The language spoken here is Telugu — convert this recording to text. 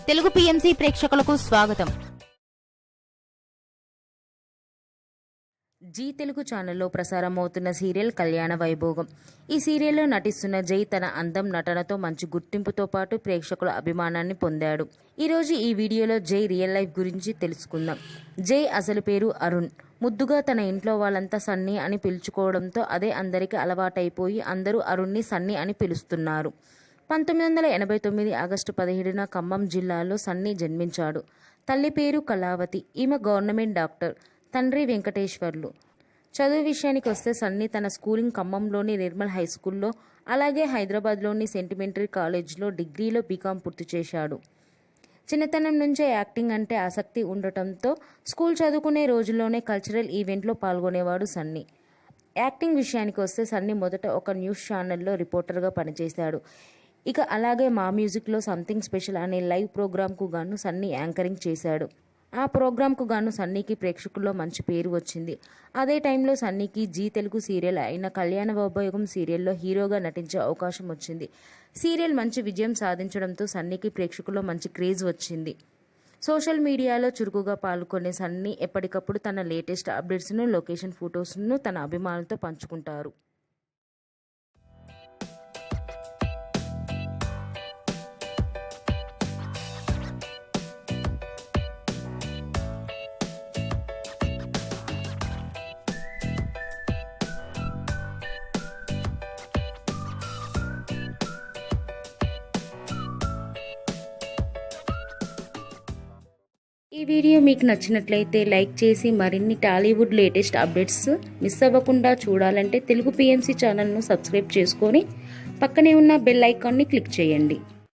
తెలుగు పిఎంసి ప్రేక్షకులకు స్వాగతం. జీ తెలుగు ఛానల్లో ప్రసారమవుతున్న సీరియల్ కళ్యాణ వైభోగం. ఈ సీరియల్లో నటిస్తున్న జై తన అందం, నటనతో మంచి గుర్తింపుతో పాటు ప్రేక్షకుల అభిమానాన్ని పొందాడు. ఈరోజు ఈ వీడియోలో జై రియల్ లైఫ్ గురించి తెలుసుకుందాం. జై అసలు పేరు అరుణ్. ముద్దుగా తన ఇంట్లో వాళ్ళంతా సన్నీ అని పిలుచుకోవడంతో అదే అందరికీ అలవాటైపోయి అందరూ అరుణ్ని సన్నీ అని పిలుస్తున్నారు. 1989 ఆగస్టు 17న ఖమ్మం జిల్లాలో సన్నీ జన్మించాడు. తల్లి పేరు కళావతి. ఈమె గవర్నమెంట్ డాక్టర్. తండ్రి వెంకటేశ్వర్లు. చదువు విషయానికి వస్తే సన్నీ తన స్కూలింగ్ ఖమ్మంలోని నిర్మల్ హై స్కూల్లో, అలాగే హైదరాబాద్లోని సెంటిమెంటరీ కాలేజ్లో డిగ్రీలో బీకాం పూర్తి చేశాడు. చిన్నతనం నుంచే యాక్టింగ్ అంటే ఆసక్తి ఉండటంతో స్కూల్ చదువుకునే రోజుల్లోనే కల్చరల్ ఈవెంట్లో పాల్గొనేవాడు సన్నీ. యాక్టింగ్ విషయానికి వస్తే సన్నీ మొదట ఒక న్యూస్ ఛానల్లో రిపోర్టర్గా పనిచేశాడు. ఇక అలాగే మా మ్యూజిక్లో సంథింగ్ స్పెషల్ అనే లైవ్ ప్రోగ్రాంకు గాను సన్నీ యాంకరింగ్ చేశాడు. ఆ ప్రోగ్రాంకు గాను సన్నీకి ప్రేక్షకుల్లో మంచి పేరు వచ్చింది. అదే టైంలో సన్నీకి జీ తెలుగు సీరియల్ అయిన కళ్యాణ వైభోగం సీరియల్లో హీరోగా నటించే అవకాశం వచ్చింది. సీరియల్ మంచి విజయం సాధించడంతో సన్నీకి ప్రేక్షకుల్లో మంచి క్రేజ్ వచ్చింది. సోషల్ మీడియాలో చురుకుగా పాల్గొనే సన్నీ ఎప్పటికప్పుడు తన లేటెస్ట్ అప్డేట్స్ను, లొకేషన్ ఫొటోస్ను తన అభిమానులతో పంచుకుంటారు. ఈ వీడియో మీకు నచ్చినట్లయితే లైక్ చేసి మరిన్ని టాలీవుడ్ లేటెస్ట్ అప్డేట్స్ మిస్ అవ్వకుండా చూడాలంటే తెలుగు పిఎంసి ఛానల్ను సబ్స్క్రైబ్ చేసుకొని పక్కనే ఉన్న బెల్ ఐకాన్ని క్లిక్ చేయండి.